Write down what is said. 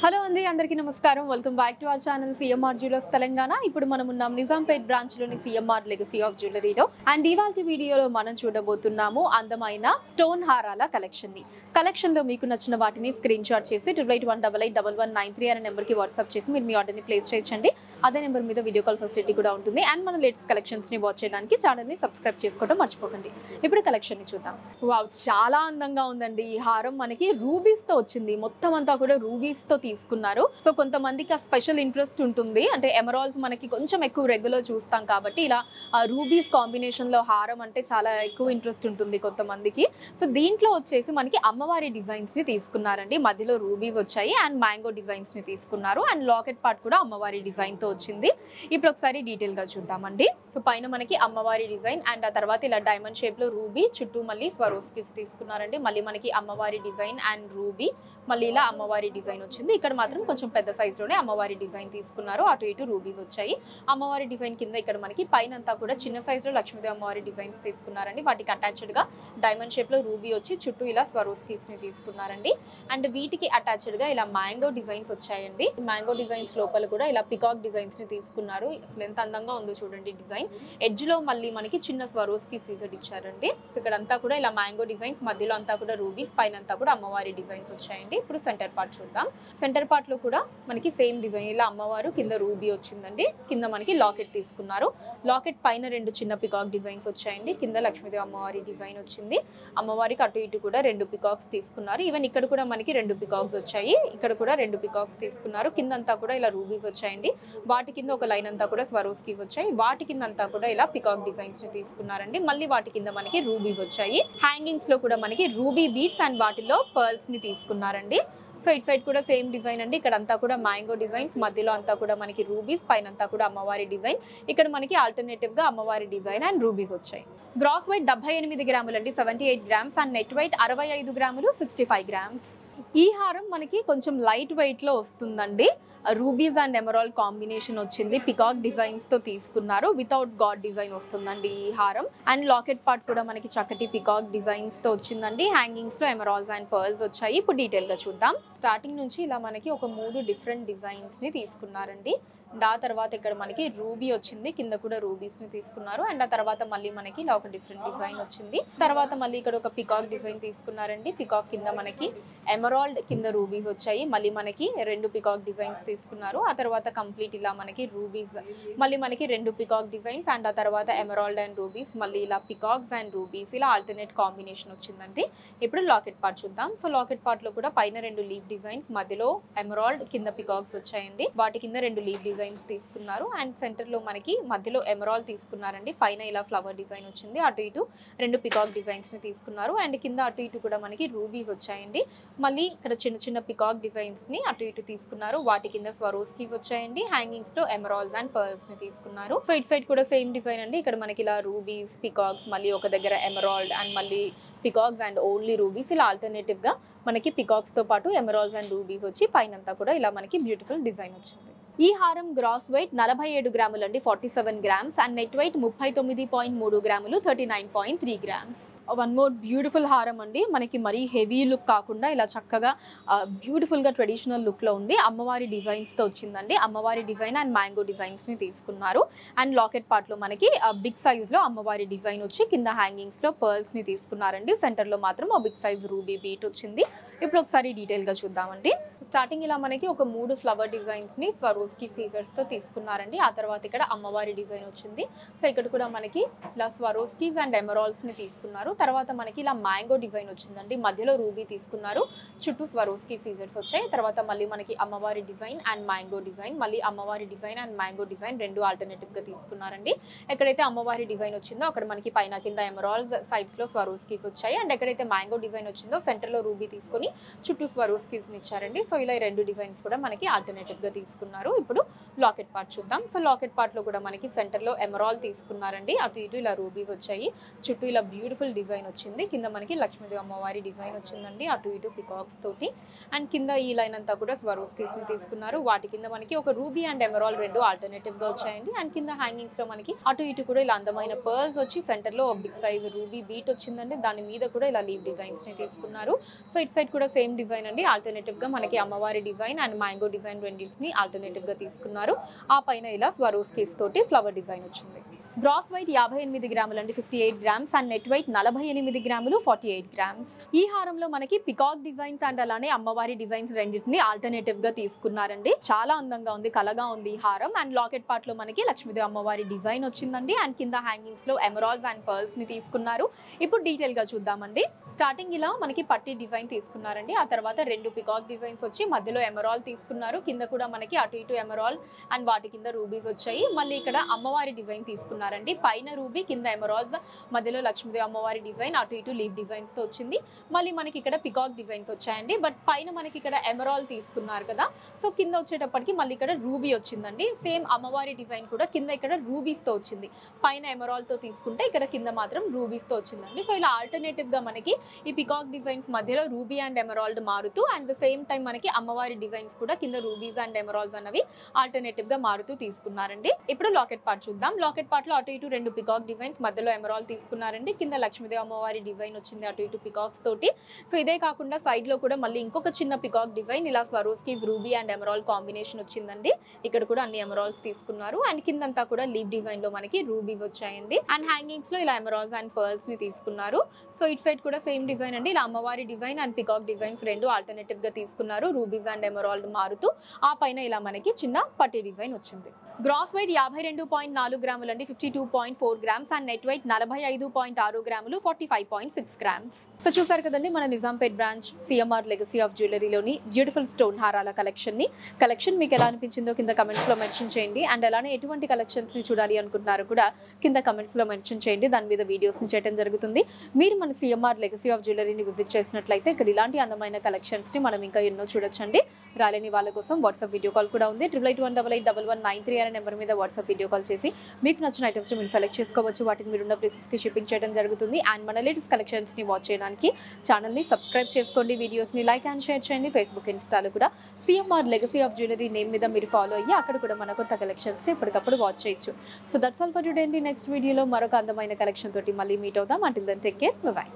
Hello అండి, అందరికీ నమస్కారం. Welcome back to our channel CMR jewellers Telangana. ఇప్పుడు మనం ఉన్నాం నిజాంపేట్ బ్రాంచ్ లోని సిఎంఆర్ లెగసీ ఆఫ్ జ్యువెలరీలో. అండ్ ఇవాళ వీడియోలో మనం చూడబోతున్నాము అందమైన స్టోన్ హారాల కలెక్షన్ లో మీకు నచ్చిన వాటిని స్క్రీన్ షాట్ చేసి 8818881193 అనే నెంబర్ కి వాట్సాప్ చేసి మీరు మీ ఆర్డర్ ని ప్లేస్ చేయొచ్చండి. అదే నెంబర్ మీద వీడియో కాల్ ఫెసిలిటీ కూడా ఉంటుంది. అండ్ మన లేటెస్ట్ కలెక్షన్స్ ని వాచ్ చేయడానికి ఛానల్ ని సబ్స్క్రైబ్ చేసుకోవడం మర్చిపోకండి. ఇప్పుడు కలెక్షన్ ని చూద్దాం. వావ్, చాలా అందంగా ఉందండి. ఈ హారం మనకి రూబీస్ తో వచ్చింది. మొత్తం అంతా కూడా రూబీస్ తో తీసుకున్నారు. సో కొంతమందికి ఆ స్పెషల్ ఇంట్రెస్ట్ ఉంటుంది, అంటే ఎమరాల్డ్స్ మనకి కొంచెం ఎక్కువ రెగ్యులర్ చూస్తాం కాబట్టి ఇలా రూబీస్ కాంబినేషన్ లో హారం అంటే చాలా ఎక్కువ ఇంట్రెస్ట్ ఉంటుంది కొంతమందికి. సో దీంట్లో వచ్చేసి మనకి అమ్మవారి డిజైన్స్ ని తీసుకున్నారండి. మధ్యలో రూబీస్ వచ్చాయి అండ్ మ్యాంగో డిజైన్స్ ని తీసుకున్నారు. అండ్ లాకెట్ పార్ట్ కూడా అమ్మవారి డిజైన్ తో వచ్చింది. ఇప్పుడు ఒకసారి డీటెయిల్ గా చూద్దామండి. సో పైన మనకి అమ్మవారి డిజైన్ అండ్ ఆ తర్వాత ఇలా డైమండ్ షేప్ లో రూబీ, చుట్టూ మళ్ళీ స్వరోస్కిస్ తీసుకున్నారండి. మళ్ళీ మనకి అమ్మవారి డిజైన్ అండ్ రూబీ, మళ్ళీ ఇలా అమ్మవారి డిజైన్ వచ్చింది. ఇక్కడ మాత్రం కొంచెం పెద్ద సైజ్ లోనే అమ్మవారి డిజైన్ తీసుకున్నారు. అటు ఇటు రూబీస్ వచ్చాయి. అమ్మవారి డిజైన్ కింద ఇక్కడ మనకి పైన అంతా కూడా చిన్న సైజ్ లో లక్ష్మీదేవి అమ్మవారి డిజైన్స్ తీసుకున్నారండి. వాటికి అటాచ్డ్ గా డైమండ్ షేప్ లో రూబీ వచ్చి చుట్టూ ఇలా స్వరోస్కిస్ ని తీసుకున్నారండి. అండ్ వీటికి అటాచ్డ్ గా ఇలా మ్యాంగో డిజైన్స్ వచ్చాయండి. మ్యాంగో డిజైన్స్ లోపల కూడా ఇలా పికాక్ డిజైన్స్ ని తీసుకున్నారు. అసలు ఎంత అందంగా ఉందో చూడండి డిజైన్. ఎడ్జ్ లో మళ్ళీ మనకి చిన్న స్వరోస్కి సీజర్ ఇచ్చారండి. సో ఇక్కడ అంతా కూడా ఇలా మ్యాంగో డిజైన్స్, మధ్యలో అంతా కూడా రూబీస్, పైన అంతా కూడా అమ్మవారి డిజైన్స్ వచ్చాయండి. ఇప్పుడు సెంటర్ పార్ట్ చూద్దాం. సెంటర్ పార్ట్ లో కూడా మనకి సేమ్ డిజైన్, ఇలా అమ్మవారు కింద రూబీ వచ్చిందండి. కింద మనకి లాకెట్ తీసుకున్నారు. లాకెట్ పైన రెండు చిన్న పికాక్ డిజైన్స్ వచ్చాయండి. కింద లక్ష్మీదేవి అమ్మవారి డిజైన్ వచ్చింది. అమ్మవారికి అటు ఇటు కూడా రెండు పికాక్స్ తీసుకున్నారు. ఈవెన్ ఇక్కడ కూడా మనకి రెండు పికాక్స్ వచ్చాయి. ఇక్కడ కూడా రెండు పికాక్స్ తీసుకున్నారు. కింద అంతా కూడా ఇలా రూబీస్ వచ్చాయండి. వాటి కింద ఒక లైన్ అంతా కూడా స్వరోస్కీస్ వచ్చాయి. వాటి కింద అంతా కూడా ఇలా పికాక్ డిజైన్స్ ని తీసుకున్నారండి. మళ్ళీ వాటి కింద మనకి రూబీస్ వచ్చాయి. హ్యాంగింగ్స్ లో కూడా మనకి రూబీ బీడ్స్ అండ్ వాటిలో పర్ల్స్ ని తీసుకున్నారండి. సో ఇట్ సైడ్ కూడా సేమ్ డిజైన్ అండి. ఇక్కడ అంతా కూడా మ్యాంగో డిజైన్స్, మధ్యలో అంతా కూడా మనకి రూబీస్, పైన అంతా కూడా అమ్మవారి డిజైన్. ఇక్కడ మనకి ఆల్టర్నేటివ్ గా అమ్మవారి డిజైన్ అండ్ రూబీస్ వచ్చాయి. గ్రాస్ వెయిట్ 78 గ్రాములు అండి, 78 గ్రామ్స్. అండ్ నెట్ వెయిట్ 65 గ్రాములు, 65 గ్రామ్స్. ఈ హారం మనకి కొంచెం లైట్ వెయిట్ లో వస్తుందండి. రూబీస్ అండ్ ఎమరాల్డ్ కాంబినేషన్ వచ్చింది. పికాక్ డిజైన్స్ తో తీసుకున్నారు. వితౌట్ గాడ్ డిజైన్ వస్తుందండి ఈ హారం. అండ్ లాకెట్ పార్ట్ కూడా మనకి చక్కటి పికాక్ డిజైన్స్ తో వచ్చిందండి. హ్యాంగింగ్స్ లో ఎమరాల్డ్స్ అండ్ పర్ల్స్ వచ్చాయి. ఇప్పుడు డీటెయిల్ గా చూద్దాం. స్టార్టింగ్ నుంచి ఇలా మనకి ఒక 3 డిఫరెంట్ డిజైన్స్ ని తీసుకున్నారండి. ఆ తర్వాత ఇక్కడ మనకి రూబీ వచ్చింది. కింద కూడా రూబీస్ ని తీసుకున్నారు. అండ్ ఆ తర్వాత మళ్ళీ మనకి ఇలా ఒక డిఫరెంట్ డిజైన్ వచ్చింది. తర్వాత మళ్ళీ ఇక్కడ ఒక పికాక్ డిజైన్ తీసుకున్నారండి. పికాక్ కింద మనకి ఎమరాల్డ్, కింద రూబీస్ వచ్చాయి. మళ్ళీ మనకి రెండు పికాక్ డిజైన్స్ తీసుకున్నారు. ఆ తర్వాత కంప్లీట్ ఇలా మనకి రూబీస్, మళ్ళీ మనకి రెండు పికాక్ డిజైన్స్ అండ్ ఆ తర్వాత ఎమరాల్డ్ అండ్ రూబీస్, మళ్ళీ ఇలా పికాక్స్ అండ్ రూబీస్, ఇలా ఆల్టర్నేట్ కాంబినేషన్ వచ్చిందండి. ఇప్పుడు లాకెట్ పార్ట్ చూద్దాం. సో లాకెట్ పార్ట్ లో కూడా పైన రెండు లీఫ్ డిజైన్స్, మధ్యలో ఎమరాల్డ్, కింద పికాక్స్ వచ్చాయండి. వాటి కింద రెండు లీఫ్ డిజైన్స్ తీసుకున్నారు. అండ్ సెంటర్ లో మనకి మధ్యలో ఎమరాల్డ్ తీసుకున్నారండి. పైన ఇలా ఫ్లవర్ డిజైన్ వచ్చింది. అటు ఇటు రెండు పికాక్ డిజైన్స్ ని తీసుకున్నారు. అండ్ కింద అటు ఇటు కూడా మనకి రూబీస్ వచ్చాయండి. మళ్ళీ ఇక్కడ చిన్న చిన్న పికాక్ డిజైన్స్ ని అటు ఇటు తీసుకున్నారు. వాటి కింద స్వరోస్కీస్ వచ్చాయండి. హ్యాంగింగ్స్ లో ఎమరాల్డ్స్ అండ్ పర్ల్స్ ని తీసుకున్నారు. సో ఇట్ సైడ్ కూడా సేమ్ డిజైన్ అండి. ఇక్కడ మనకి ఇలా రూబీస్, పికాక్స్, మళ్ళీ ఒక దగ్గర ఎమరాల్డ్ అండ్ మళ్ళీ పికాక్స్ అండ్ ఓన్లీ రూబీస్, ఇలా ఆల్టర్నేటివ్ గా మనకి పికాక్స్ తో పాటు ఎమరాల్డ్స్ అండ్ రూబీస్ వచ్చి పైనంతా కూడా ఇలా మనకి బ్యూటిఫుల్ డిజైన్ వచ్చింది. ఈ హారం గ్రాస్ వెయిట్ 47 గ్రాములు అండి, 47 గ్రామ్స్. అండ్ నెట్ వెయిట్ 39.3 గ్రాములు, 39.3 గ్రామ్స్. వన్ మోర్ బ్యూటిఫుల్ హారం అండి. మనకి మరీ హెవీ లుక్ కాకుండా ఇలా చక్కగా బ్యూటిఫుల్ గా ట్రెడిషనల్ లుక్ లో ఉంది. అమ్మవారి డిజైన్స్ తో వచ్చిందండి. అమ్మవారి డిజైన్ అండ్ మ్యాంగో డిజైన్స్ ని తీసుకున్నారు. అండ్ లాకెట్ పార్ట్ లో మనకి బిగ్ సైజ్ లో అమ్మవారి డిజైన్ వచ్చి కింద హ్యాంగింగ్స్ లో పర్ల్స్ ని తీసుకున్నారండి. సెంటర్ లో మాత్రం ఆ బిగ్ సైజ్ రూబీ బీట్ వచ్చింది. ఇప్పుడు ఒకసారి డీటెయిల్ గా చూద్దామండి. స్టార్టింగ్ ఇలా మనకి ఒక 3 ఫ్లవర్ డిజైన్స్ ని స్వరోస్కి సీజర్స్ తో తీసుకున్నారండి. ఆ తర్వాత ఇక్కడ అమ్మవారి డిజైన్ వచ్చింది. సో ఇక్కడ కూడా మనకి ఇలా స్వరోస్కీస్ అండ్ ఎమరాల్డ్స్ ని తీసుకున్నారు. తర్వాత మనకి ఇలా మ్యాంగో డిజైన్ వచ్చిందండి. మధ్యలో రూబీ తీసుకున్నారు. చుట్టూ స్వరోస్కి సీజర్స్ వచ్చాయి. తర్వాత మళ్ళీ మనకి అమ్మవారి డిజైన్ అండ్ మ్యాంగో డిజైన్, మళ్ళీ అమ్మవారి డిజైన్ అండ్ మ్యాంగో డిజైన్ రెండు ఆల్టర్నేటివ్ గా తీసుకున్నారండి. ఎక్కడైతే అమ్మవారి డిజైన్ వచ్చిందో అక్కడ మనకి పైన కింద ఎమరాల్డ్స్, సైడ్స్ లో స్వరోస్కీస్ వచ్చాయి. అండ్ ఎక్కడైతే మ్యాంగో డిజైన్ వచ్చిందో సెంటర్ లో రూబీ తీసుకొని చుట్టూ స్వరోస్కీస్ ఇచ్చారండి. సో ఇలా రెండు డిజైన్స్ కూడా మనకి ఆల్టర్నేటివ్ గా తీసుకున్నారు. ఇప్పుడు లాకెట్ పార్ట్ చూద్దాం. సో లాకెట్ పార్ట్ లో కూడా మనకి సెంటర్ లో ఎమరాల్డ్ తీసుకున్నారండి. అటు ఇటు ఇలా రూబీస్ వచ్చాయి. చుట్టూ ఇలా బ్యూటిఫుల్ డిజైన్ వచ్చింది. కింద మనకి లక్ష్మీదేవి అమ్మవారి డిజైన్ వచ్చిందండి. అటు ఇటు పికాక్స్ తోటి. అండ్ కింద ఈ లైన్ అంతా కూడా స్వరోస్కీస్ ని తీసుకున్నారు. వాటి కింద మనకి ఒక రూబీ అండ్ ఎమరాల్డ్ రెండు ఆల్టర్నేటివ్ గా వచ్చాయండి. అండ్ కింద హ్యాంగింగ్స్ లో మనకి అటు ఇటు కూడా ఇలా అందమైన పర్ల్స్ వచ్చి సెంటర్ లో బిగ్ సైజ్ రూబీ బీట్ వచ్చిందండి. దాని మీద కూడా ఇలా లీవ్ డిజైన్స్ ని తీసుకున్నారు. సో ఇట్ సైడ్ కూడా సేమ్ డిజైన్ అండి. ఆల్టర్నేటివ్ గా మనకి అమ్మవారి డిజైన్ అండ్ మ్యాంగో డిజైన్ రెండింటిని ఆల్టర్నేటివ్ గా తీసుకున్నారు. ఆ పైన ఇలా స్వరోస్కీస్ తోటి ఫ్లవర్ డిజైన్ వచ్చింది. గ్రాస్ వెయిట్ 58 గ్రాములు అండి, 58 గ్రామ్స్ అండ్ నెట్ వెయిట్ 48 గ్రాములు, 48 గ్రామ్స్. ఈ హారంలో మనకి పికాక్ డిజైన్స్ అండ్ అలానే అమ్మవారి డిజైన్స్ రెండింటిని ఆల్టర్నేటివ్ గా తీసుకున్నారండి. చాలా అందంగా ఉంది, కలగా ఉంది ఈ హారం. అండ్ లాకెట్ పార్ట్ లో మనకి లక్ష్మీదేవి అమ్మవారి డిజైన్ వచ్చిందండి. అండ్ కింద హ్యాంగింగ్స్ లో ఎమరాల్డ్స్ అండ్ పర్ల్స్ ని తీసుకున్నారు. ఇప్పుడు డీటెయిల్ గా చూద్దామండి. స్టార్టింగ్ ఇలా మనకి పట్టి డిజైన్ తీసుకున్నారండి. ఆ తర్వాత 2 పికాక్ డిజైన్స్ వచ్చి మధ్యలో ఎమరాల్డ్ తీసుకున్నారు. కింద కూడా మనకి అటు ఇటు ఎమరాల్డ్ అండ్ వాటి కింద రూబీస్ వచ్చాయి. మళ్ళీ ఇక్కడ అమ్మవారి డిజైన్ తీసుకున్నారండి. పైన రూబీ, కింద ఎమరాల్డ్స్, మధ్యలో లక్ష్మీదేవి అమ్మవారి డిజైన్, అటు ఇటు లీవ్ డిజైన్స్ తో వచ్చింది. మళ్ళీ మనకి ఇక్కడ పికాక్ డిజైన్స్ వచ్చాయండి. బట్ పైన మనకి ఇక్కడ ఎమరాల్డ్ తీసుకున్నారు కదా, సో కింద వచ్చేటప్పటికి మళ్ళీ ఇక్కడ రూబీ వచ్చిందండి. సేమ్ అమ్మవారి డిజైన్ కూడా కింద ఇక్కడ రూబీస్ తో వచ్చింది. పైన ఎమరాల్డ్ తో తీసుకుంటే ఇక్కడ కింద మాత్రం రూబీస్ తో వచ్చిందండి. సో ఇలా ఆల్టర్నేటివ్ గా మనకి ఈ పికాక్ డిజైన్స్ మధ్యలో రూబీ అండ్ ఎమరాల్డ్ మారుతూ, అండ్ ద సేమ్ టైం మనకి అమ్మవారి డిజైన్స్ కూడా కింద రూబీస్ అండ్ ఎమరాల్డ్స్ అనేవి ఆల్టర్నేటివ్ గా మారుతూ తీసుకున్నారండి. ఇప్పుడు లాకెట్ పార్ట్ చూద్దాం. లాకెట్ పార్ట్ లో అటు ఇటు 2 పికాక్ డిజైన్స్, మధ్యలో ఎమరాల్డ్ తీసుకున్నారండి. కింద లక్ష్మీదేవి అమ్మవారి డిజైన్ వచ్చింది అటు ఇటు పికాక్స్ తోటి. సో ఇదే కాకుండా సైడ్ లో కూడా మళ్ళీ ఇంకొక చిన్న పికాక్ డిజైన్, ఇలా Swarovskis ruby and emerald combination వచ్చిందండి. ఇక్కడ కూడా అన్ని ఎమరాల్డ్స్ తీసుకున్నారు. అండ్ కిందంతా కూడా లీవ్ డిజైన్ లో మనకి రూబీస్ వచ్చాయండి. అండ్ హ్యాంగింగ్స్ లో ఇలా ఎమరాల్డ్స్ అండ్ పర్ల్స్ ని తీసుకున్నారు. సో ఇట్ సైడ్ కూడా సేమ్ డిజైన్ అండి. ఇలా అమ్మవారి డిజైన్ అండ్ పికాక్ డిజైన్స్ రెండు ఆల్టర్నేటివ్ గా తీసుకున్నారు. రూబీస్ అండ్ ఎమరాల్డ్ మారుతూ ఆ పైన ఇలా మనకి చిన్న పట్టి డిజైన్ వచ్చింది. గ్రాస్ వెయిట్ 52.4 గ్రాములు అండి, 52.4 గ్రామ్స్ అండ్ నెట్ వెయిట్ 45.6 గ్రాములు, 45.6 గ్రామ్స్. సో చూసారు కదండి మన Nizampet branch CMR legacy of జ్యువెలరీలోని బ్యూటిఫుల్ స్టోన్ హారాల కలెక్షన్ మీకు ఎలా అనిపించిందో కింద కమెంట్స్ లో మెన్షన్ చేయండి. అండ్ అలానే ఎటువంటి కలెక్షన్స్ ని చూడాలి అనుకుంటున్నారో కూడా కింద కమెంట్స్ లో మెన్షన్ చేయండి. దాని మీద వీడియోస్ ని చేయడం జరుగుతుంది. మీరు మన సిఎంఆర్ లెగసీ ఆఫ్ జ్యువెలరీని విజిట్ చేసినట్లయితే ఇక్కడ ఇలాంటి అందమైన కలెక్షన్స్ ని మనం ఇంకా ఎన్నో చూడొచ్చండి. రాలేని వాళ్ళ కోసం వాట్సాప్ వీడియో కాల్ కూడా ఉంది. 8881881193 అనే నెంబర్ మీద వాట్సాప్ వీడియో కాల్ చేసి మీకు నచ్చిన ఐటమ్స్ మీరు సెలెక్ట్ చేసుకోవచ్చు. వాటిని మీరున్న ప్లేసెస్కి షిప్పింగ్ చేయడం జరుగుతుంది. అండ్ మన లేటెస్ట్ కలెక్షన్స్ని వాచ్ చేయడానికి ఛానల్ని సబ్స్క్రైబ్ చేసుకోండి, వీడియోస్ని లైక్ అండ్ షేర్ చేయండి. ఫేస్బుక్, ఇన్స్టాలో కూడా CMR legacy of jewellery name మీద మీరు ఫాలో అయ్యి అక్కడ కూడా మన కొత్త కలెక్షన్స్ని ఎప్పటికప్పుడు వాచ్ చేయొచ్చు. So that's all for today అండి. నెక్స్ట్ వీడియోలో మరొక అందమైన కలెక్షన్ తోటి మళ్ళీ మీట్ అవుదాం. Until then take care, by.